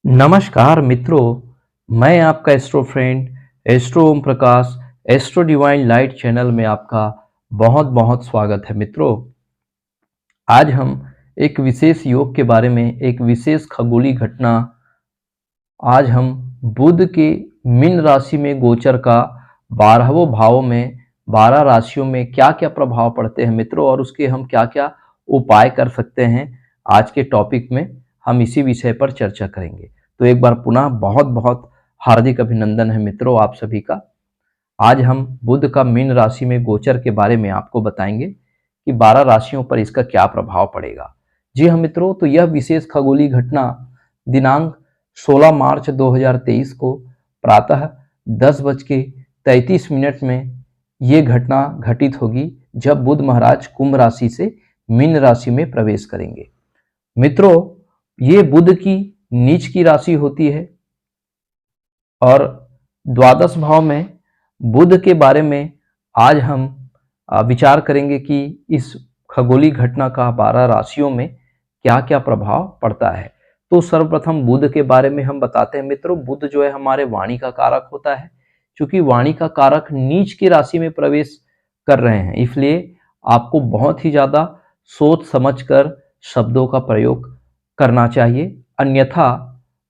नमस्कार मित्रों, मैं आपका astro friend astro Om Prakash astro divine light channel में आपका बहुत बहुत स्वागत है। मित्रों, आज हम एक विशेष योग के बारे में, एक विशेष खगोलीय घटना, आज हम बुध के मीन राशि में गोचर का 12वें भाव में 12 राशियों में क्या क्या प्रभाव पड़ते हैं मित्रों, और उसके हम क्या क्या उपाय कर सकते हैं। आज के टॉपिक में हम इसी विषय पर चर्चा करेंगे। तो एक बार पुनः बहुत बहुत हार्दिक अभिनंदन है मित्रों आप सभी का। आज हम बुध का मीन राशि में गोचर के बारे में आपको बताएंगे कि 12 राशियों पर इसका क्या प्रभाव पड़ेगा। जी हाँ मित्रों, तो यह विशेष खगोलीय घटना दिनांक 16 मार्च 2023 को प्रातः 10:33 में ये घटना घटित होगी, जब बुध महाराज कुंभ राशि से मीन राशि में प्रवेश करेंगे। मित्रों, ये बुध की नीच की राशि होती है और द्वादश भाव में बुध के बारे में आज हम विचार करेंगे कि इस खगोलीय घटना का 12 राशियों में क्या क्या प्रभाव पड़ता है। तो सर्वप्रथम बुध के बारे में हम बताते हैं मित्रों। बुध जो है हमारे वाणी का कारक होता है। क्योंकि वाणी का कारक नीच की राशि में प्रवेश कर रहे हैं, इसलिए आपको बहुत ही ज्यादा सोच समझकर शब्दों का प्रयोग करना चाहिए, अन्यथा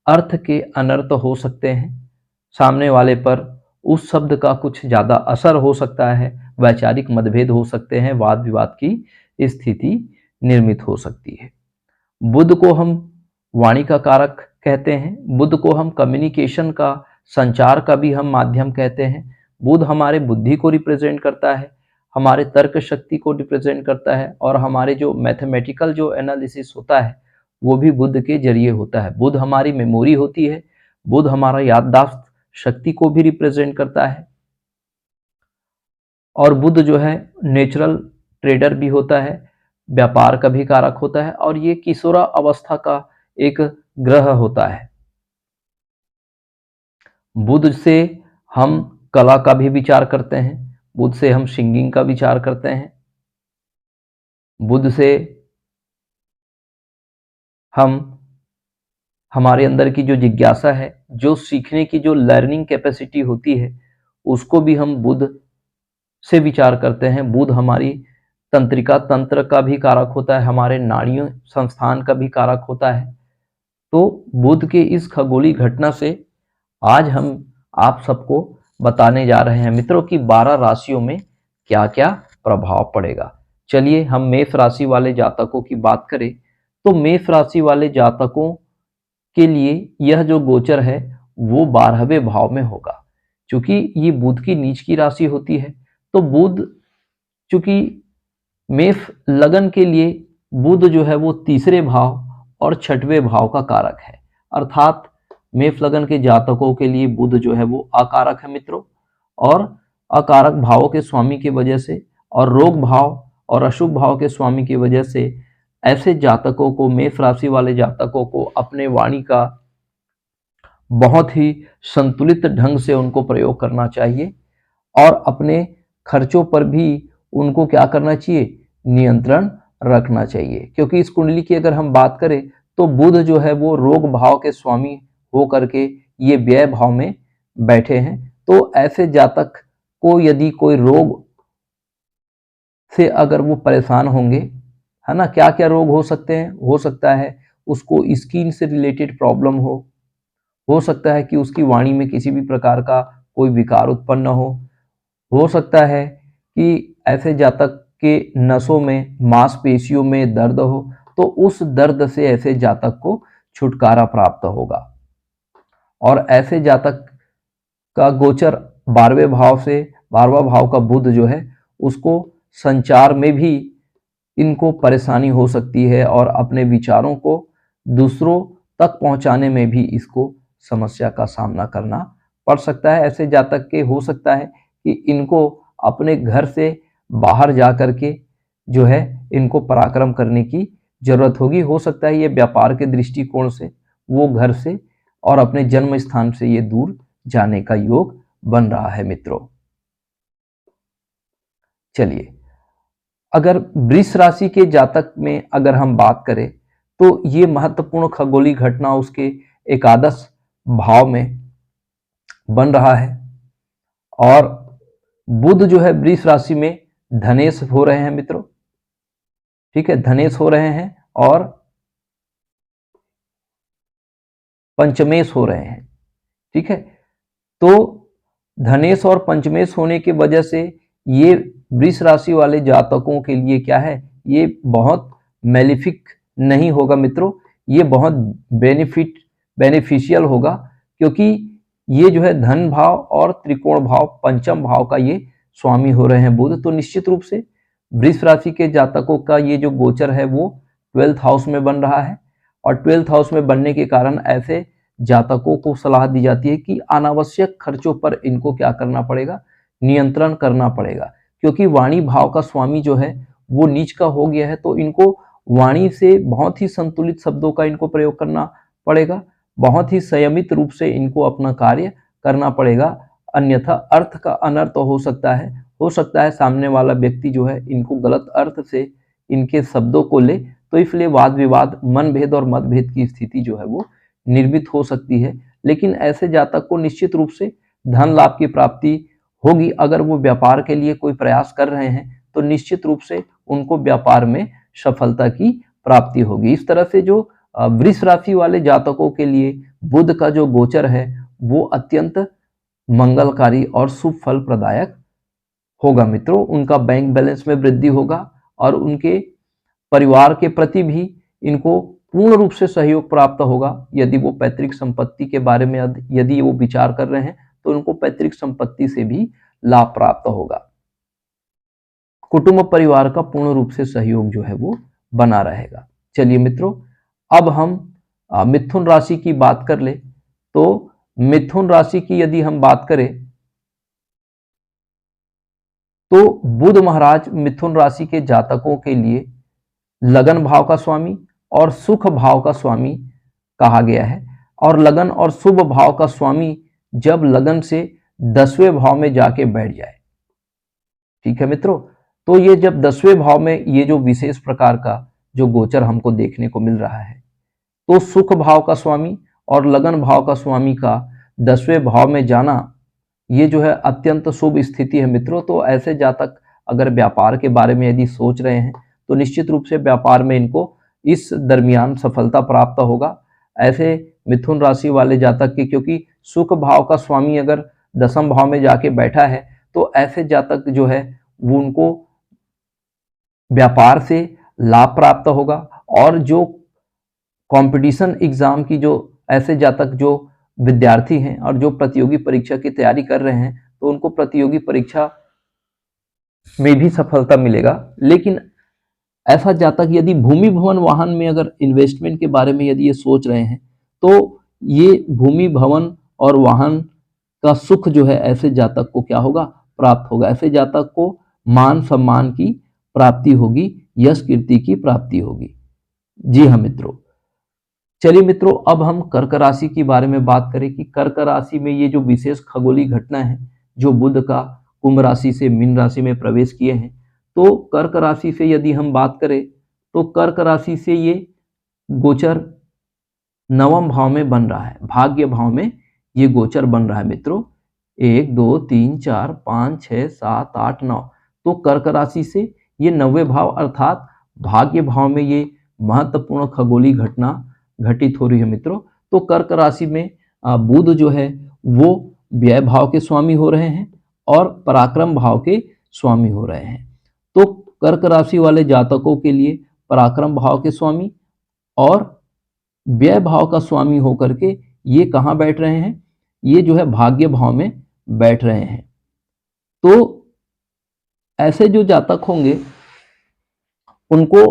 अर्थ के अनर्थ हो सकते हैं। सामने वाले पर उस शब्द का कुछ ज्यादा असर हो सकता है, वैचारिक मतभेद हो सकते हैं, वाद विवाद की स्थिति निर्मित हो सकती है। बुध को हम वाणी का कारक कहते हैं। बुध को हम कम्युनिकेशन का, संचार का भी हम माध्यम कहते हैं। बुध हमारे बुद्धि को रिप्रेजेंट करता है, हमारे तर्क शक्ति को रिप्रेजेंट करता है, और हमारे जो मैथमेटिकल जो एनालिसिस होता है वो भी बुध के जरिए होता है। बुध हमारी मेमोरी होती है। बुध हमारा याददाश्त शक्ति को भी रिप्रेजेंट करता है। और बुध जो है नेचुरल ट्रेडर भी होता है, व्यापार का भी कारक होता है, और ये किशोरा अवस्था का एक ग्रह होता है। बुध से हम कला का भी विचार करते हैं, बुध से हम सिंगिंग का विचार करते हैं, बुध से हम हमारे अंदर की जो जिज्ञासा है, जो सीखने की जो लर्निंग कैपेसिटी होती है, उसको भी हम बुध से विचार करते हैं। बुध हमारी तंत्रिका तंत्र का भी कारक होता है, हमारे नाड़ियों संस्थान का भी कारक होता है। तो बुध के इस खगोलीय घटना से आज हम आप सबको बताने जा रहे हैं मित्रों कि 12 राशियों में क्या क्या प्रभाव पड़ेगा। चलिए हम मेष राशि वाले जातकों की बात करें तो मेष राशि वाले जातकों के लिए यह जो गोचर है वो 12वें भाव में होगा। क्योंकि ये बुध की नीच की राशि होती है, तो बुध, चूंकि मेष लगन के लिए बुध जो है वो तीसरे भाव और छठवें भाव का कारक है, अर्थात मेष लगन के जातकों के लिए बुध जो है वो अकारक है मित्रों। और अकारक भावों के स्वामी की वजह से और रोग भाव और अशुभ भाव के स्वामी की वजह से ऐसे जातकों को, मेष राशि वाले जातकों को अपने वाणी का बहुत ही संतुलित ढंग से उनको प्रयोग करना चाहिए, और अपने खर्चों पर भी उनको क्या करना चाहिए, नियंत्रण रखना चाहिए। क्योंकि इस कुंडली की अगर हम बात करें तो बुध जो है वो रोग भाव के स्वामी हो करके ये व्यय भाव में बैठे हैं। तो ऐसे जातक को यदि कोई रोग से अगर वो परेशान होंगे, है ना, क्या क्या रोग हो सकते हैं, हो सकता है उसको स्किन से रिलेटेड प्रॉब्लम हो सकता है कि उसकी वाणी में किसी भी प्रकार का कोई विकार उत्पन्न हो सकता है कि ऐसे जातक के नसों में, मांसपेशियों में दर्द हो, तो उस दर्द से ऐसे जातक को छुटकारा प्राप्त होगा। और ऐसे जातक का गोचर 12वें भाव से, 12वां भाव का बुध जो है उसको संचार में भी इनको परेशानी हो सकती है, और अपने विचारों को दूसरों तक पहुंचाने में भी इसको समस्या का सामना करना पड़ सकता है। ऐसे जातक के हो सकता है कि इनको अपने घर से बाहर जा करके जो है इनको पराक्रम करने की जरूरत होगी। हो सकता है ये व्यापार के दृष्टिकोण से वो घर से और अपने जन्म स्थान से ये दूर जाने का योग बन रहा है मित्रों। चलिए, अगर वृष राशि के जातक में अगर हम बात करें तो ये महत्वपूर्ण खगोलीय घटना उसके एकादश भाव में बन रहा है। और बुध जो है वृष राशि में धनेश हो रहे हैं मित्रों, ठीक है, धनेश हो रहे हैं और पंचमेश हो रहे हैं, ठीक है। तो धनेश और पंचमेश होने की वजह से ये वृष राशि वाले जातकों के लिए क्या है, ये बहुत मेलिफिक नहीं होगा मित्रों, ये बहुत बेनिफिशियल होगा, क्योंकि ये जो है धन भाव और त्रिकोण भाव, पंचम भाव का ये स्वामी हो रहे हैं बुध। तो निश्चित रूप से वृष राशि के जातकों का ये जो गोचर है वो 12th हाउस में बन रहा है, और 12th हाउस में बनने के कारण ऐसे जातकों को सलाह दी जाती है कि अनावश्यक खर्चों पर इनको क्या करना पड़ेगा, नियंत्रण करना पड़ेगा, क्योंकि वाणी भाव का स्वामी जो है वो नीच का हो गया है। तो इनको वाणी से बहुत ही संतुलित शब्दों का इनको प्रयोग करना पड़ेगा, बहुत ही संयमित रूप से इनको अपना कार्य करना पड़ेगा, अन्यथा अर्थ का अनर्थ हो सकता है सामने वाला व्यक्ति जो है इनको गलत अर्थ से इनके शब्दों को ले, तो इसलिए वाद विवाद, मनभेद और मतभेद की स्थिति जो है वो निर्मित हो सकती है। लेकिन ऐसे जातक को निश्चित रूप से धन लाभ की प्राप्ति होगी। अगर वो व्यापार के लिए कोई प्रयास कर रहे हैं तो निश्चित रूप से उनको व्यापार में सफलता की प्राप्ति होगी। इस तरह से जो वृष राशि वाले जातकों के लिए बुध का जो गोचर है वो अत्यंत मंगलकारी और शुभ फल प्रदायक होगा मित्रों। उनका बैंक बैलेंस में वृद्धि होगा और उनके परिवार के प्रति भी इनको पूर्ण रूप से सहयोग प्राप्त होगा। यदि वो पैतृक संपत्ति के बारे में यदि वो विचार कर रहे हैं तो उनको पैतृक संपत्ति से भी लाभ प्राप्त होगा। कुटुंब परिवार का पूर्ण रूप से सहयोग जो है वो बना रहेगा। चलिए मित्रों, अब हम मिथुन राशि की बात कर ले। तो मिथुन राशि की यदि हम बात करें तो बुध महाराज मिथुन राशि के जातकों के लिए लगन भाव का स्वामी और सुख भाव का स्वामी कहा गया है। और लगन और शुभ भाव का स्वामी जब लगन से 10वें भाव में जाके बैठ जाए, ठीक है मित्रों, तो ये जब 10वें भाव में ये जो विशेष प्रकार का जो गोचर हमको देखने को मिल रहा है, तो सुख भाव का स्वामी और लगन भाव का स्वामी का 10वें भाव में जाना ये जो है अत्यंत शुभ स्थिति है मित्रों। तो ऐसे जातक अगर व्यापार के बारे में यदि सोच रहे हैं तो निश्चित रूप से व्यापार में इनको इस दरमियान सफलता प्राप्त होगा। ऐसे मिथुन राशि वाले जातक की, क्योंकि सुख भाव का स्वामी अगर 10वें भाव में जाके बैठा है तो ऐसे जातक जो है वो उनको व्यापार से लाभ प्राप्त होगा। और जो कंपटीशन एग्जाम की जो ऐसे जातक जो विद्यार्थी हैं और जो प्रतियोगी परीक्षा की तैयारी कर रहे हैं तो उनको प्रतियोगी परीक्षा में भी सफलता मिलेगा। लेकिन ऐसा जातक यदि भूमि भवन वाहन में अगर इन्वेस्टमेंट के बारे में यदि ये सोच रहे हैं तो ये भूमि भवन और वाहन का सुख जो है ऐसे जातक को क्या होगा, प्राप्त होगा। ऐसे जातक को मान सम्मान की प्राप्ति होगी, यश कीर्ति की प्राप्ति होगी। जी हाँ मित्रों, चलिए मित्रों, अब हम कर्क राशि के बारे में बात करें कि कर्क राशि में ये जो विशेष खगोलीय घटना है जो बुध का कुंभ राशि से मीन राशि में प्रवेश किए हैं, तो कर्क राशि से यदि हम बात करें तो कर्क राशि से ये गोचर 9वें भाव में बन रहा है, भाग्य भाव में ये गोचर बन रहा है मित्रों। 1 2 3 4 5 6 7 8 9, तो कर्क राशि से ये 9वें भाव अर्थात भाग्य भाव में ये महत्वपूर्ण खगोलीय घटना घटित हो रही है मित्रों। तो कर्क राशि में बुध जो है वो व्यय भाव के स्वामी हो रहे हैं और पराक्रम भाव के स्वामी हो रहे हैं। तो कर्क राशि वाले जातकों के लिए पराक्रम भाव के स्वामी और व्यय भाव का स्वामी होकर के ये कहाँ बैठ रहे हैं, ये जो है भाग्य भाव में बैठ रहे हैं। तो ऐसे जो जातक होंगे उनको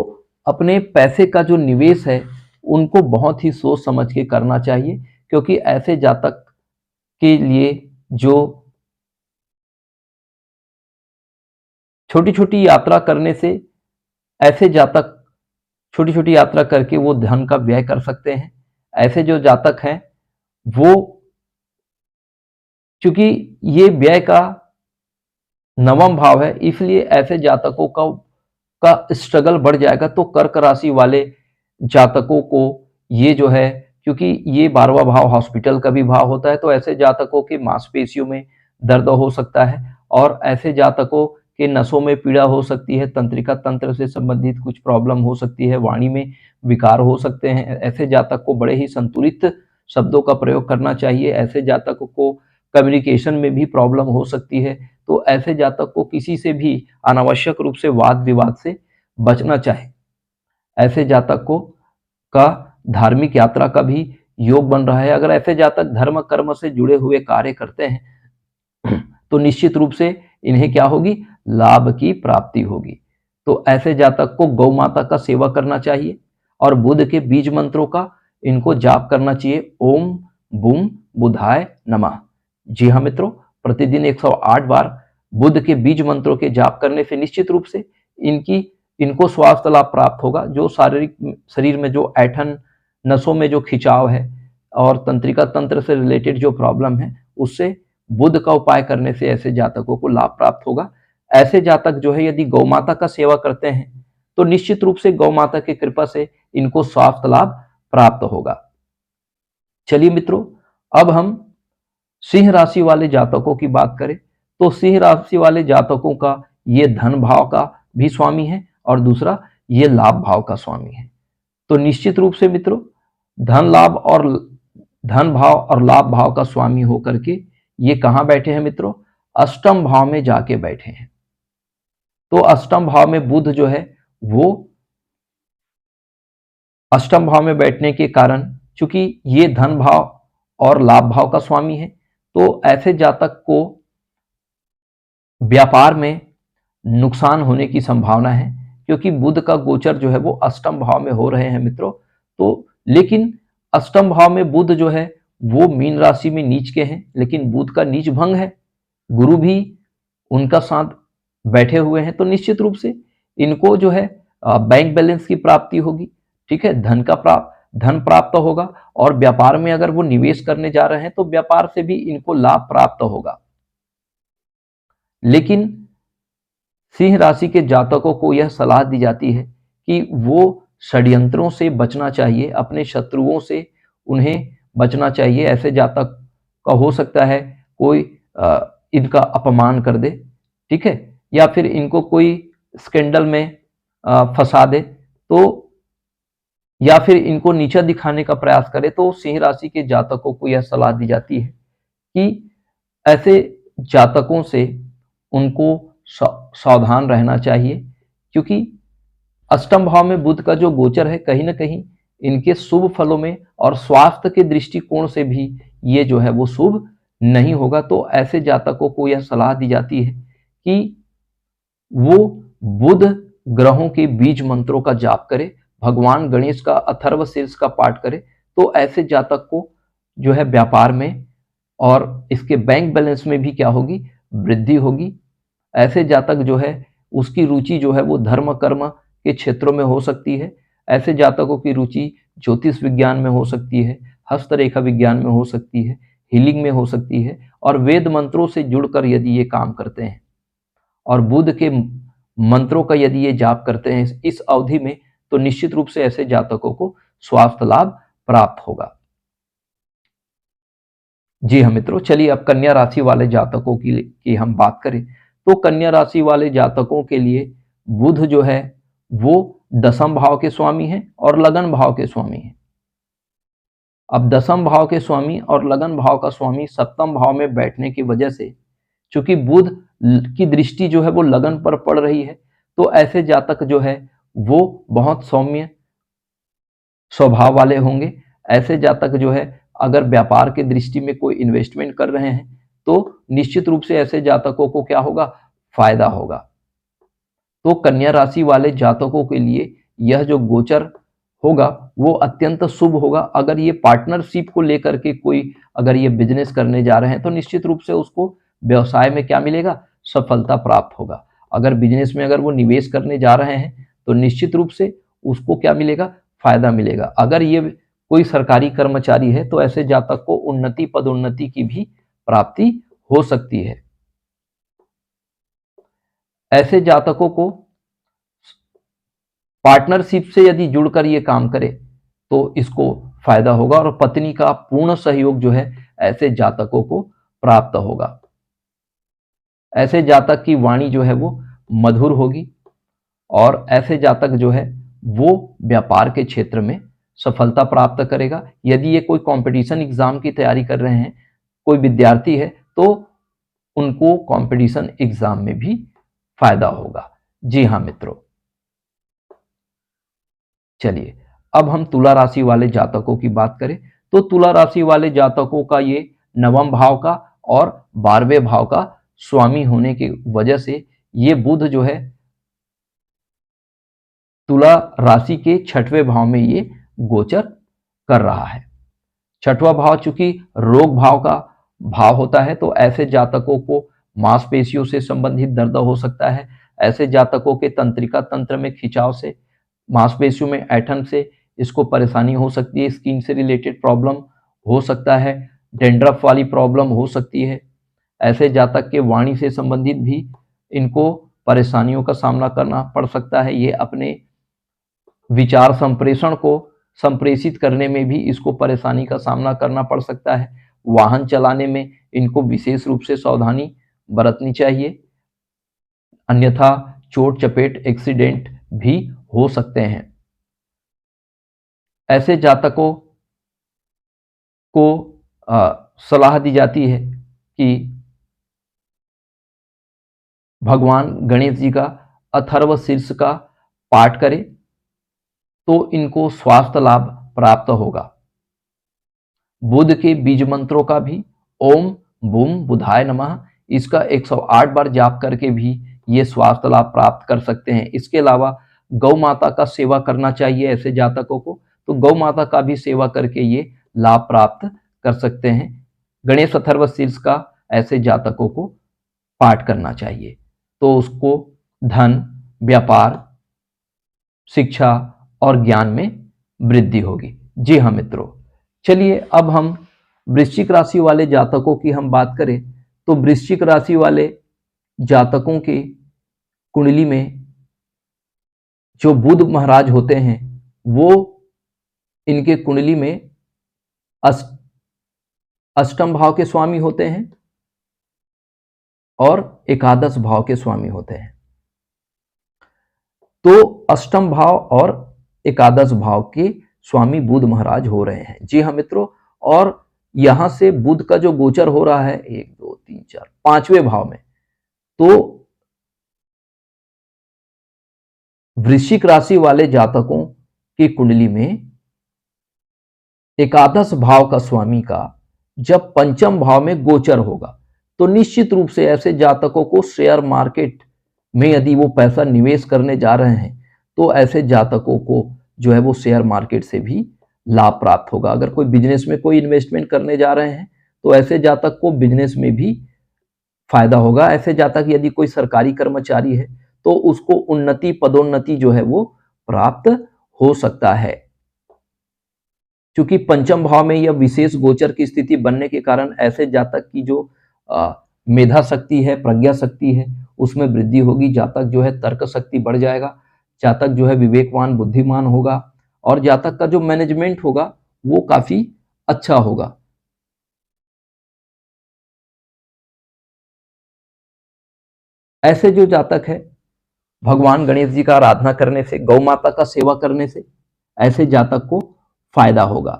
अपने पैसे का जो निवेश है उनको बहुत ही सोच समझ के करना चाहिए, क्योंकि ऐसे जातक के लिए जो छोटी छोटी यात्रा करने से, ऐसे जातक छोटी छोटी यात्रा करके वो धन का व्यय कर सकते हैं। ऐसे जो जातक हैं वो चूंकि ये व्यय का 9वां भाव है, इसलिए ऐसे जातकों का स्ट्रगल बढ़ जाएगा। तो कर्क राशि वाले जातकों को ये जो है क्योंकि ये 12वां भाव हॉस्पिटल का भी भाव होता है, तो ऐसे जातकों के मांसपेशियों में दर्द हो सकता है और ऐसे जातकों के नसों में पीड़ा हो सकती है, तंत्रिका तंत्र से संबंधित कुछ प्रॉब्लम हो सकती है, वाणी में विकार हो सकते हैं। ऐसे जातक को बड़े ही संतुलित शब्दों का प्रयोग करना चाहिए। ऐसे जातकों को कम्युनिकेशन में भी प्रॉब्लम हो सकती है, तो ऐसे जातक को किसी से भी अनावश्यक रूप से वाद विवाद से बचना चाहिए। ऐसे जातक को का धार्मिक यात्रा का भी योग बन रहा है। अगर ऐसे जातक धर्म कर्म से जुड़े हुए कार्य करते हैं तो निश्चित रूप से इन्हें क्या होगी, लाभ की प्राप्ति होगी। तो ऐसे जातक को गौ माता का सेवा करना चाहिए और बुध के बीज मंत्रों का इनको जाप करना चाहिए। ओम बूम बुधाय नमः। जी हाँ मित्रों, प्रतिदिन 108 बार बुध के बीज मंत्रों के जाप करने से निश्चित रूप से इनको स्वास्थ्य लाभ प्राप्त होगा। जो शारीरिक शरीर में जो ऐठन, नसों में जो खिंचाव है और तंत्रिका तंत्र से रिलेटेड जो प्रॉब्लम है, उससे बुध का उपाय करने से ऐसे जातकों को लाभ प्राप्त होगा। ऐसे जातक जो है यदि गौ माता का सेवा करते हैं तो निश्चित रूप से गौ माता की कृपा से इनको स्वास्थ्य लाभ प्राप्त होगा। चलिए मित्रों, अब हम सिंह राशि वाले जातकों की बात करें तो सिंह राशि वाले जातकों का ये धन भाव का भी स्वामी है और दूसरा ये लाभ भाव का स्वामी है। तो निश्चित रूप से मित्रों, धन भाव और लाभ भाव का स्वामी होकर के ये कहां बैठे हैं मित्रों, अष्टम भाव में जाके बैठे हैं। तो अष्टम भाव में बुध जो है वो अष्टम भाव में बैठने के कारण, चूंकि ये धन भाव और लाभ भाव का स्वामी है, तो ऐसे जातक को व्यापार में नुकसान होने की संभावना है, क्योंकि बुध का गोचर जो है वो अष्टम भाव में हो रहे हैं मित्रों। तो लेकिन अष्टम भाव में बुध जो है वो मीन राशि में नीच के हैं, लेकिन बुध का नीच भंग है, गुरु भी उनका साथ बैठे हुए हैं। तो निश्चित रूप से इनको जो है बैंक बैलेंस की प्राप्ति होगी, ठीक है, धन प्राप्त होगा और व्यापार में अगर वो निवेश करने जा रहे हैं तो व्यापार से भी इनको लाभ प्राप्त होगा। लेकिन सिंह राशि के जातकों को यह सलाह दी जाती है कि वो षड्यंत्रों से बचना चाहिए, अपने शत्रुओं से उन्हें बचना चाहिए। ऐसे जातक का हो सकता है कोई इनका अपमान कर दे, ठीक है, या फिर इनको कोई स्कैंडल में फंसा दे, तो या फिर इनको नीचा दिखाने का प्रयास करे। तो सिंह राशि के जातकों को यह सलाह दी जाती है कि ऐसे जातकों से उनको सावधान रहना चाहिए, क्योंकि अष्टम भाव में बुध का जो गोचर है कहीं ना कहीं इनके शुभ फलों में और स्वास्थ्य के दृष्टिकोण से भी ये जो है वो शुभ नहीं होगा। तो ऐसे जातकों को यह सलाह दी जाती है कि वो बुध ग्रहों के बीज मंत्रों का जाप करे, भगवान गणेश का अथर्व शीर्ष का पाठ करे। तो ऐसे जातक को जो है व्यापार में और इसके बैंक बैलेंस में भी क्या होगी, वृद्धि होगी। ऐसे जातक जो है उसकी रुचि जो है वो धर्म कर्म के क्षेत्रों में हो सकती है। ऐसे जातकों की रुचि ज्योतिष विज्ञान में हो सकती है, हस्तरेखा विज्ञान में हो सकती है, हीलिंग में हो सकती है, और वेद मंत्रों से जुड़कर यदि ये काम करते हैं और बुध के मंत्रों का यदि ये जाप करते हैं इस अवधि में, तो निश्चित रूप से ऐसे जातकों को स्वास्थ्य लाभ प्राप्त होगा। जी हाँ मित्रों, चलिए अब कन्या राशि वाले जातकों की हम बात करें तो कन्या राशि वाले जातकों के लिए बुध जो है वो दसम भाव के स्वामी है और लगन भाव के स्वामी है। अब दसम भाव के स्वामी और लगन भाव का स्वामी सप्तम भाव में बैठने की वजह से, चूंकि बुध की दृष्टि जो है वो लगन पर पड़ रही है, तो ऐसे जातक जो है वो बहुत सौम्य स्वभाव वाले होंगे। ऐसे जातक जो है अगर व्यापार के दृष्टि में कोई इन्वेस्टमेंट कर रहे हैं तो निश्चित रूप से ऐसे जातकों को क्या होगा, फायदा होगा। तो कन्या राशि वाले जातकों के लिए यह जो गोचर होगा वो अत्यंत शुभ होगा। अगर ये पार्टनरशिप को लेकर के कोई अगर ये बिजनेस करने जा रहे हैं तो निश्चित रूप से उसको व्यवसाय में क्या मिलेगा, सफलता प्राप्त होगा। अगर बिजनेस में अगर वो निवेश करने जा रहे हैं तो निश्चित रूप से उसको क्या मिलेगा, फायदा मिलेगा। अगर ये कोई सरकारी कर्मचारी है तो ऐसे जातक को उन्नति पदोन्नति की भी प्राप्ति हो सकती है। ऐसे जातकों को पार्टनरशिप से यदि जुड़कर ये काम करे तो इसको फायदा होगा और पत्नी का पूर्ण सहयोग जो है ऐसे जातकों को प्राप्त होगा। ऐसे जातक की वाणी जो है वो मधुर होगी और ऐसे जातक जो है वो व्यापार के क्षेत्र में सफलता प्राप्त करेगा। यदि ये कोई कंपटीशन एग्जाम की तैयारी कर रहे हैं, कोई विद्यार्थी है, तो उनको कंपटीशन एग्जाम में भी फायदा होगा। जी हाँ मित्रों, चलिए अब हम तुला राशि वाले जातकों की बात करें तो तुला राशि वाले जातकों का ये नवम भाव का और 12वें भाव का स्वामी होने की वजह से ये बुध जो है तुला राशि के 6वें भाव में ये गोचर कर रहा है। 6वां भाव चूंकि रोग भाव का भाव होता है, तो ऐसे जातकों को मांसपेशियों से संबंधित दर्द हो सकता है। ऐसे जातकों के तंत्रिका तंत्र में खिंचाव से, मांसपेशियों में ऐंठन से इसको परेशानी हो सकती है। स्किन से रिलेटेड प्रॉब्लम हो सकता है, डेंड्रफ वाली प्रॉब्लम हो सकती है। ऐसे जातक के वाणी से संबंधित भी इनको परेशानियों का सामना करना पड़ सकता है। ये अपने विचार संप्रेषण को संप्रेषित करने में भी इसको परेशानी का सामना करना पड़ सकता है। वाहन चलाने में इनको विशेष रूप से सावधानी बरतनी चाहिए, अन्यथा चोट चपेट एक्सीडेंट भी हो सकते हैं। ऐसे जातकों को सलाह दी जाती है कि भगवान गणेश जी का अथर्व शीर्ष का पाठ करें तो इनको स्वास्थ्य लाभ प्राप्त होगा। बुध के बीज मंत्रों का भी ओम बूम बुधाय नमः, इसका 108 बार जाप करके भी ये स्वास्थ्य लाभ प्राप्त कर सकते हैं। इसके अलावा गौ माता का सेवा करना चाहिए ऐसे जातकों को, तो गौ माता का भी सेवा करके ये लाभ प्राप्त कर सकते हैं। गणेश अथर्व शीर्ष का ऐसे जातकों को पाठ करना चाहिए, तो उसको धन, व्यापार, शिक्षा और ज्ञान में वृद्धि होगी। जी हाँ मित्रों, चलिए अब हम वृश्चिक राशि वाले जातकों की हम बात करें तो वृश्चिक राशि वाले जातकों के कुंडली में जो बुध महाराज होते हैं वो इनके कुंडली में अष्टम भाव के स्वामी होते हैं और एकादश भाव के स्वामी होते हैं। तो अष्टम भाव और एकादश भाव के स्वामी बुध महाराज हो रहे हैं। जी हाँ मित्रों, और यहां से बुध का जो गोचर हो रहा है 1 2 3 4 5वें भाव में, तो वृश्चिक राशि वाले जातकों की कुंडली में एकादश भाव का स्वामी का जब पंचम भाव में गोचर होगा तो निश्चित रूप से ऐसे जातकों को शेयर मार्केट में यदि वो पैसा निवेश करने जा रहे हैं तो ऐसे जातकों को जो है वो शेयर मार्केट से भी लाभ प्राप्त होगा। अगर कोई बिजनेस में कोई इन्वेस्टमेंट करने जा रहे हैं तो ऐसे जातक को बिजनेस में भी फायदा होगा। ऐसे जातक यदि कोई सरकारी कर्मचारी है तो उसको उन्नति, पदोन्नति जो है वो प्राप्त हो सकता है। क्योंकि पंचम भाव में यह विशेष गोचर की स्थिति बनने के कारण ऐसे जातक की जो मेधा शक्ति है, प्रज्ञा शक्ति है, उसमें वृद्धि होगी। जातक जो है तर्क शक्ति बढ़ जाएगा, जातक जो है विवेकवान, बुद्धिमान होगा और जातक का जो मैनेजमेंट होगा वो काफी अच्छा होगा। ऐसे जो जातक है भगवान गणेश जी का आराधना करने से, गौ माता का सेवा करने से ऐसे जातक को फायदा होगा।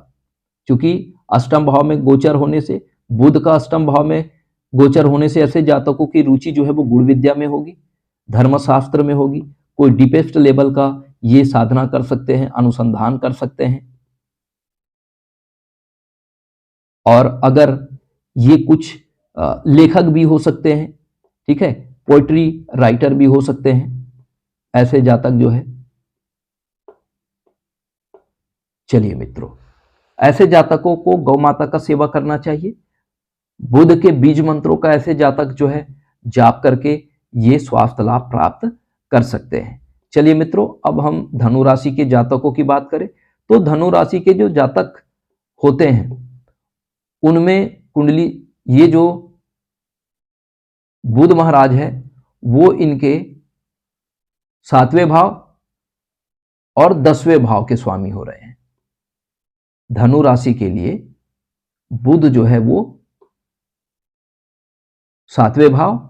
क्योंकि अष्टम भाव में गोचर होने से, बुध का अष्टम भाव में गोचर होने से ऐसे जातकों की रुचि जो है वो गुण विद्या में होगी, धर्मशास्त्र में होगी। कोई डीपेस्ट लेवल का ये साधना कर सकते हैं, अनुसंधान कर सकते हैं। और अगर ये कुछ लेखक भी हो सकते हैं, ठीक है, पोइट्री राइटर भी हो सकते हैं ऐसे जातक जो है। चलिए मित्रों, ऐसे जातकों को गौ माता का सेवा करना चाहिए। बुध के बीज मंत्रों का ऐसे जातक जो है जाप करके ये स्वास्थ्य लाभ प्राप्त कर सकते हैं। चलिए मित्रों, अब हम धनु राशि के जातकों की बात करें तो धनु राशि के जो जातक होते हैं उनमें कुंडली, ये जो बुध महाराज है वो इनके 7वें भाव और 10वें भाव के स्वामी हो रहे हैं। धनु राशि के लिए बुध जो है वो 7वें भाव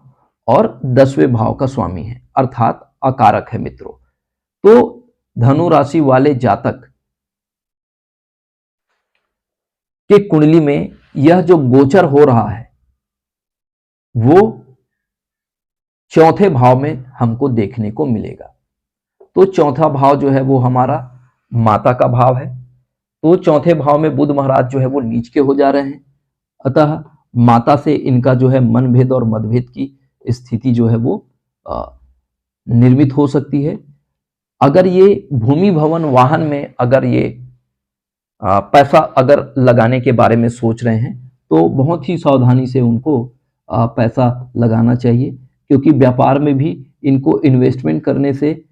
और 10वें भाव का स्वामी है, अर्थात अकारक है मित्रों। तो धनु राशि वाले जातक के कुंडली में यह जो गोचर हो रहा है वो चौथे भाव में हमको देखने को मिलेगा। तो चौथा भाव जो है वो हमारा माता का भाव है। तो चौथे भाव में बुध महाराज जो है वो नीच के हो जा रहे हैं, अतः माता से इनका जो है मनभेद और मतभेद की स्थिति जो है वो निर्मित हो सकती है। अगर ये भूमि भवन वाहन में अगर ये पैसा अगर लगाने के बारे में सोच रहे हैं तो बहुत ही सावधानी से उनको पैसा लगाना चाहिए, क्योंकि व्यापार में भी इनको इन्वेस्टमेंट करने से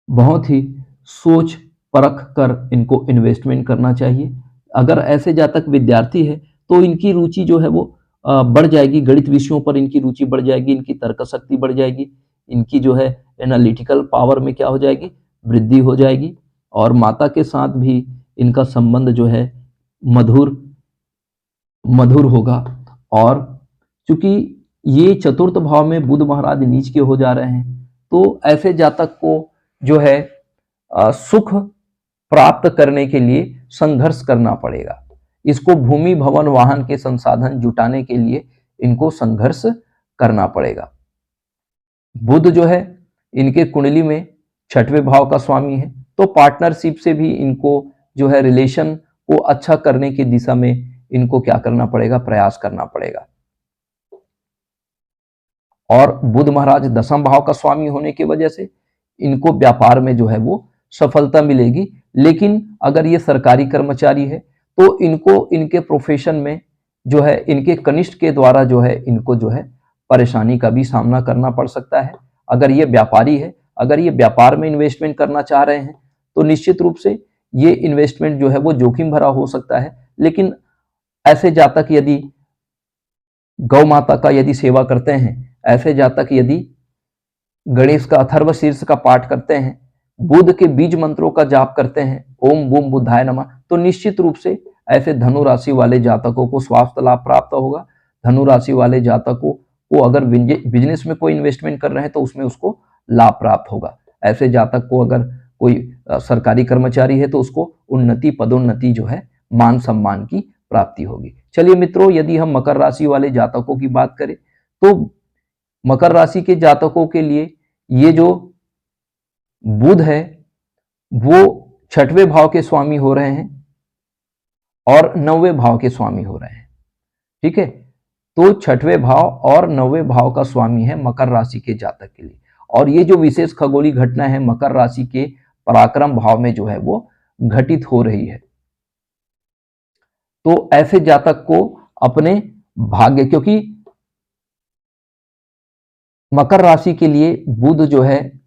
बहुत ही सोच परख कर इनको इन्वेस्टमेंट करना चाहिए। अगर ऐसे जातक विद्यार्थी है तो इनकी रुचि जो है वो बढ़ जाएगी, गणित विषयों पर इनकी रुचि बढ़ जाएगी, इनकी तर्क शक्ति बढ़ जाएगी, इनकी जो है एनालिटिकल पावर में क्या हो जाएगी, वृद्धि हो जाएगी। और माता के साथ भी इनका संबंध जो है मधुर होगा। और चूंकि ये चतुर्थ भाव में बुध महाराज नीच के हो जा रहे हैं तो ऐसे जातक को जो है सुख प्राप्त करने के लिए संघर्ष करना पड़ेगा। इसको भूमि भवन वाहन के संसाधन जुटाने के लिए इनको संघर्ष करना पड़ेगा। बुध जो है इनके कुंडली में 6वें भाव का स्वामी है, तो पार्टनरशिप से भी इनको जो है रिलेशन को अच्छा करने की दिशा में इनको क्या करना पड़ेगा, प्रयास करना पड़ेगा। और बुध महाराज 10वें भाव का स्वामी होने की वजह से इनको व्यापार में जो है वो सफलता मिलेगी। लेकिन अगर ये सरकारी कर्मचारी है तो इनको इनके प्रोफेशन में जो है इनके कनिष्ठ के द्वारा जो है इनको जो है परेशानी का भी सामना करना पड़ सकता है। अगर ये व्यापारी है, अगर ये व्यापार में इन्वेस्टमेंट करना चाह रहे हैं तो निश्चित रूप से ये इन्वेस्टमेंट जो है वो जोखिम भरा हो सकता है। लेकिन ऐसे जातक यदि गौ माता का यदि सेवा करते हैं, ऐसे जातक यदि गणेश का अथर्व शीर्ष का पाठ करते हैं, बुध के बीज मंत्रों का जाप करते हैं, ओम बूम बुधाय नमः, तो निश्चित रूप से ऐसे धनु राशि वाले जातकों को स्वास्थ्य लाभ प्राप्त होगा। धनु राशि वाले जातकों को अगर बिजनेस में कोई इन्वेस्टमेंट कर रहे हैं तो उसमें उसको लाभ प्राप्त होगा। ऐसे जातक को अगर कोई सरकारी कर्मचारी है तो उसको उन्नति पदोन्नति जो है मान सम्मान की प्राप्ति होगी। चलिए मित्रों, यदि हम मकर राशि वाले जातकों की बात करें तो मकर राशि के जातकों के लिए ये जो बुध है वो 6वें भाव के स्वामी हो रहे हैं और 9वें भाव के स्वामी हो रहे हैं। ठीक है, तो 6वें भाव और 9वें भाव का स्वामी है मकर राशि के जातक के लिए। और ये जो विशेष खगोलीय घटना है मकर राशि के पराक्रम भाव में जो है वो घटित हो रही है, तो ऐसे जातक को अपने भाग्य, क्योंकि मकर राशि के लिए बुध जो है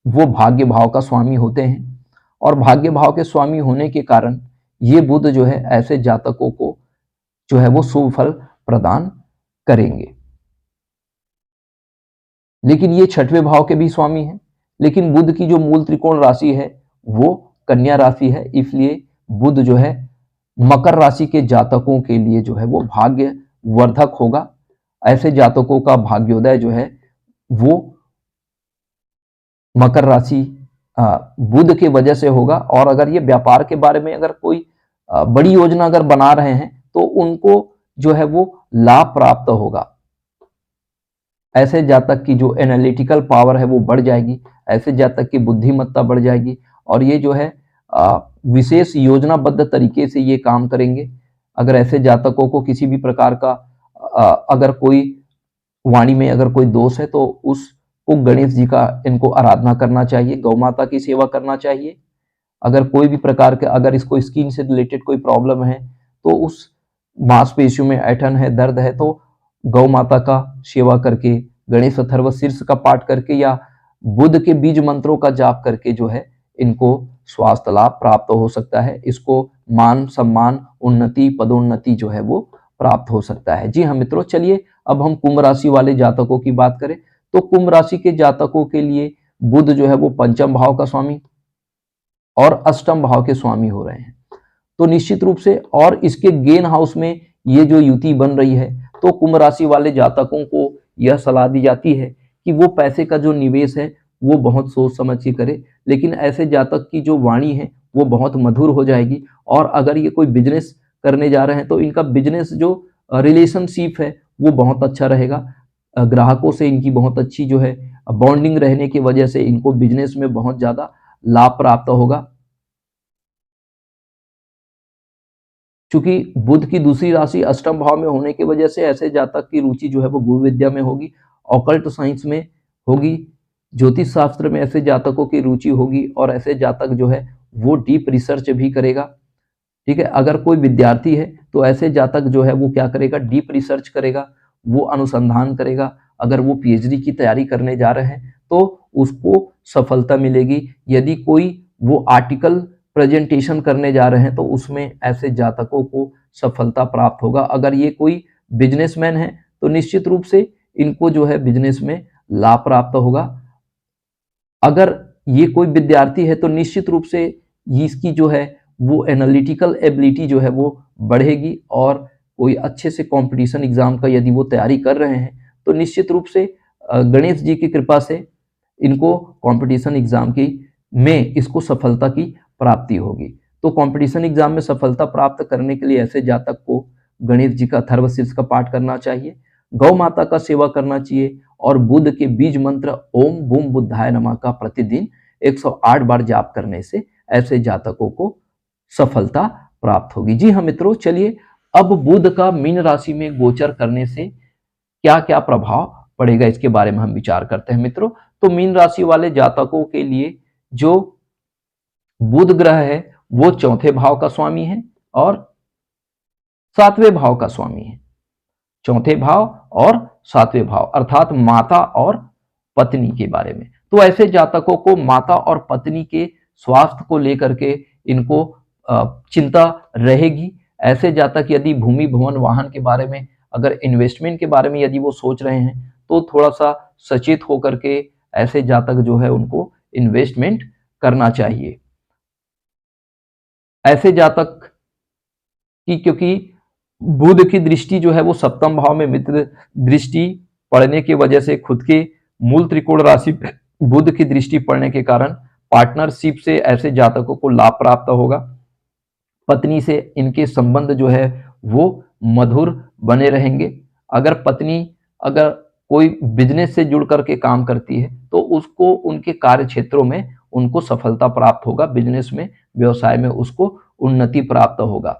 वो भाग्य भाव का स्वामी होते हैं और भाग्य भाव के स्वामी होने के कारण ये बुध जो है ऐसे जातकों को जो है वो शुभ फल प्रदान करेंगे। लेकिन ये 6वें भाव के भी स्वामी हैं, लेकिन बुध की जो मूल त्रिकोण राशि है वो कन्या राशि है, इसलिए बुध जो है मकर राशि के जातकों के लिए जो है वो भाग्य वर्धक होगा। ऐसे जातकों का भाग्योदय जो है वो मकर राशि बुध के वजह से होगा। और अगर ये व्यापार के बारे में अगर कोई बड़ी योजना अगर बना रहे हैं तो उनको जो है वो लाभ प्राप्त होगा। ऐसे जातक की जो एनालिटिकल पावर है वो बढ़ जाएगी, ऐसे जातक की बुद्धिमत्ता बढ़ जाएगी और ये जो है विशेष योजनाबद्ध तरीके से ये काम करेंगे। अगर ऐसे जातकों को किसी भी प्रकार का अगर कोई वाणी में अगर कोई दोष है तो उसको गणेश जी का इनको आराधना करना चाहिए, गौ माता की सेवा करना चाहिए। अगर कोई भी प्रकार के अगर इसको स्किन से रिलेटेड कोई प्रॉब्लम है तो उस मांसपेशियों में ऐंठन है, दर्द है, तो गौ माता का सेवा करके, गणेश अथर्व शीर्ष का पाठ करके या बुध के बीज मंत्रों का जाप करके जो है इनको स्वास्थ्य लाभ प्राप्त हो सकता है। इसको मान सम्मान उन्नति पदोन्नति जो है वो प्राप्त हो सकता है। जी हाँ मित्रों, चलिए अब हम कुंभ राशि वाले जातकों की बात करें तो कुंभ राशि के जातकों के लिए बुध जो है वो 5वें भाव का स्वामी और अष्टम भाव के स्वामी हो रहे हैं। तो निश्चित रूप से, और इसके गेन हाउस में ये जो युति बन रही है, तो कुंभ राशि वाले जातकों को यह सलाह दी जाती है कि वो पैसे का जो निवेश है वो बहुत सोच समझ के करे, लेकिन ऐसे जातक की जो वाणी है वो बहुत मधुर हो जाएगी। और अगर ये कोई बिजनेस करने जा रहे हैं तो इनका बिजनेस जो रिलेशनशिप है वो बहुत अच्छा रहेगा। ग्राहकों से इनकी बहुत अच्छी जो है बॉन्डिंग रहने की वजह से इनको बिजनेस में बहुत ज्यादा लाभ प्राप्त होगा। चूंकि बुध की दूसरी राशि अष्टम भाव में होने की वजह से ऐसे जातक की रुचि जो है वो गुरु विद्या में होगी, ऑकल्ट साइंस में होगी, ज्योतिष शास्त्र में ऐसे जातकों की रुचि होगी, और ऐसे जातक जो है वो डीप रिसर्च भी करेगा। ठीक है, अगर कोई विद्यार्थी है तो ऐसे जातक जो है वो क्या करेगा, डीप रिसर्च करेगा, वो अनुसंधान करेगा। अगर वो पीएचडी की तैयारी करने जा रहे हैं तो उसको सफलता मिलेगी। यदि कोई वो आर्टिकल प्रेजेंटेशन करने जा रहे हैं तो उसमें ऐसे जातकों को सफलता प्राप्त होगा। अगर ये कोई बिजनेसमैन है तो निश्चित रूप से इनको जो है बिजनेस में लाभ प्राप्त होगा। अगर ये कोई विद्यार्थी है तो निश्चित रूप से इसकी जो है वो एनालिटिकल एबिलिटी जो है वो बढ़ेगी, और कोई अच्छे से कंपटीशन एग्जाम का यदि वो तैयारी कर रहे हैं तो निश्चित रूप से गणेश जी की कृपा से इनको कंपटीशन एग्जाम की में इसको सफलता की प्राप्ति होगी। तो कंपटीशन एग्जाम में सफलता प्राप्त करने के लिए ऐसे जातक को गणेश जी का अथर्वशीर्ष का पाठ करना चाहिए, गौ माता का सेवा करना चाहिए, और बुध के बीज मंत्र ओम बूम बुद्धाय नमः का प्रतिदिन 108 बार जाप करने से ऐसे जातकों को सफलता प्राप्त होगी। जी हाँ मित्रों, चलिए अब बुध का मीन राशि में गोचर करने से क्या क्या प्रभाव पड़ेगा इसके बारे में हम विचार करते हैं मित्रों। तो मीन राशि वाले जातकों के लिए जो बुध ग्रह है वो चौथे भाव का स्वामी है और सातवें भाव का स्वामी है। चौथे भाव और सातवें भाव अर्थात माता और पत्नी के बारे में। तो ऐसे जातकों को माता और पत्नी के स्वास्थ्य को लेकर के इनको चिंता रहेगी। ऐसे जातक यदि भूमि भवन वाहन के बारे में, अगर इन्वेस्टमेंट के बारे में यदि वो सोच रहे हैं तो थोड़ा सा सचेत होकर के ऐसे जातक जो है उनको इन्वेस्टमेंट करना चाहिए। ऐसे जातक की, क्योंकि बुध की दृष्टि जो है वो सप्तम भाव में मित्र दृष्टि पड़ने की वजह से खुद के मूल त्रिकोण राशि पे बुध की दृष्टि पड़ने के कारण पार्टनरशिप से ऐसे जातकों को लाभ प्राप्त होगा। पत्नी से इनके संबंध जो है वो मधुर बने रहेंगे। अगर पत्नी अगर कोई बिजनेस से जुड़ करके काम करती है तो उसको उनके कार्य क्षेत्रों में उनको सफलता प्राप्त होगा, बिजनेस में व्यवसाय में उसको उन्नति प्राप्त होगा।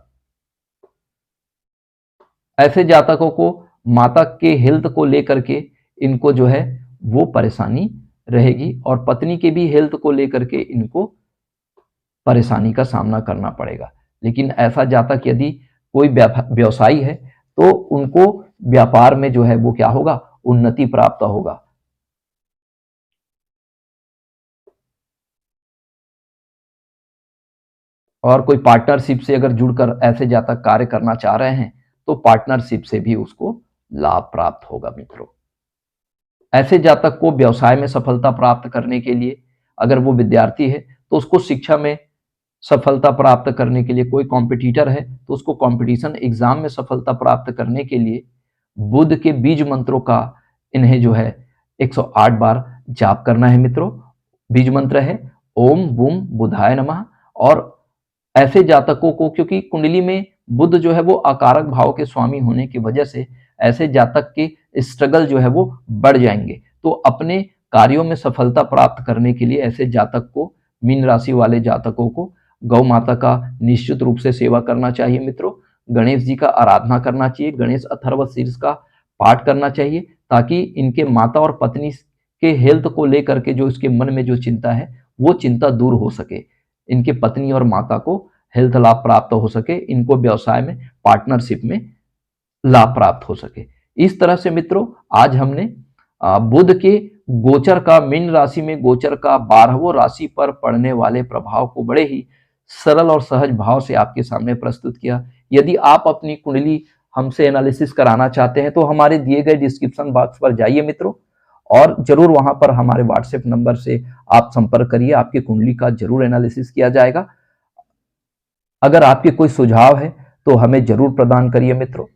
ऐसे जातकों को माता के हेल्थ को लेकर के इनको जो है वो परेशानी रहेगी, और पत्नी के भी हेल्थ को लेकर के इनको परेशानी का सामना करना पड़ेगा। लेकिन ऐसा जातक यदि कोई व्यवसायी है तो उनको व्यापार में जो है वो क्या होगा, उन्नति प्राप्त होगा। और कोई पार्टनरशिप से अगर जुड़कर ऐसे जातक कार्य करना चाह रहे हैं तो पार्टनरशिप से भी उसको लाभ प्राप्त होगा मित्रों। ऐसे जातक को व्यवसाय में सफलता प्राप्त करने के लिए, अगर वो विद्यार्थी है तो उसको शिक्षा में सफलता प्राप्त करने के लिए, कोई कॉम्पिटिटर है तो उसको कंपटीशन एग्जाम में सफलता प्राप्त करने के लिए बुध के बीज मंत्रों का इन्हें जो है 108 बार जाप करना है मित्रों। बीज मंत्र है ओम बूम बुधाय नमः। और ऐसे जातकों को, क्योंकि कुंडली में बुध जो है वो आकारक भाव के स्वामी होने की वजह से ऐसे जातक के स्ट्रगल जो है वो बढ़ जाएंगे। तो अपने कार्यों में सफलता प्राप्त करने के लिए ऐसे जातक को, मीन राशि वाले जातकों को गौ माता का निश्चित रूप से सेवा करना चाहिए मित्रों। गणेश जी का आराधना करना चाहिए, गणेश अथर्वशीर्ष का पाठ करना चाहिए, ताकि इनके माता और पत्नी के हेल्थ को लेकर के जो इसके मन में जो चिंता है वो चिंता दूर हो सके, इनके पत्नी और माता को हेल्थ लाभ प्राप्त हो सके, इनको व्यवसाय में पार्टनरशिप में लाभ प्राप्त हो सके। इस तरह से मित्रों आज हमने बुध के गोचर का, मीन राशि में गोचर का 12वें राशि पर पड़ने वाले प्रभाव को बड़े ही सरल और सहज भाव से आपके सामने प्रस्तुत किया। यदि आप अपनी कुंडली हमसे एनालिसिस कराना चाहते हैं तो हमारे दिए गए डिस्क्रिप्शन बॉक्स पर जाइए मित्रों, और जरूर वहां पर हमारे व्हाट्सएप नंबर से आप संपर्क करिए, आपकी कुंडली का जरूर एनालिसिस किया जाएगा। अगर आपके कोई सुझाव है तो हमें जरूर प्रदान करिए मित्रों।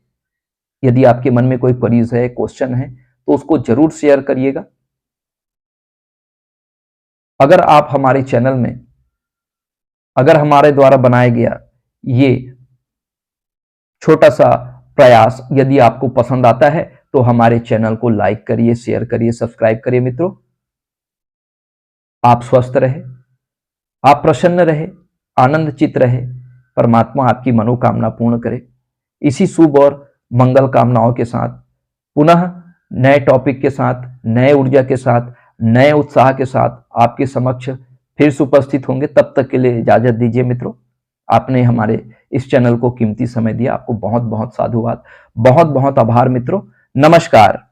यदि आपके मन में कोई क्वेरीज है, क्वेश्चन है, तो उसको जरूर शेयर करिएगा। अगर आप हमारे चैनल में, अगर हमारे द्वारा बनाया गया ये छोटा सा प्रयास यदि आपको पसंद आता है तो हमारे चैनल को लाइक करिए, शेयर करिए, सब्सक्राइब करिए मित्रों। आप स्वस्थ रहे, आप प्रसन्न रहे, आनंदचित रहे, परमात्मा आपकी मनोकामना पूर्ण करे। इसी शुभ और मंगल कामनाओं के साथ पुनः नए टॉपिक के साथ, नए ऊर्जा के साथ, नए उत्साह के साथ आपके समक्ष फिर से उपस्थित होंगे। तब तक के लिए इजाजत दीजिए मित्रों। आपने हमारे इस चैनल को कीमती समय दिया, आपको बहुत बहुत साधुवाद, बहुत बहुत आभार मित्रों। नमस्कार।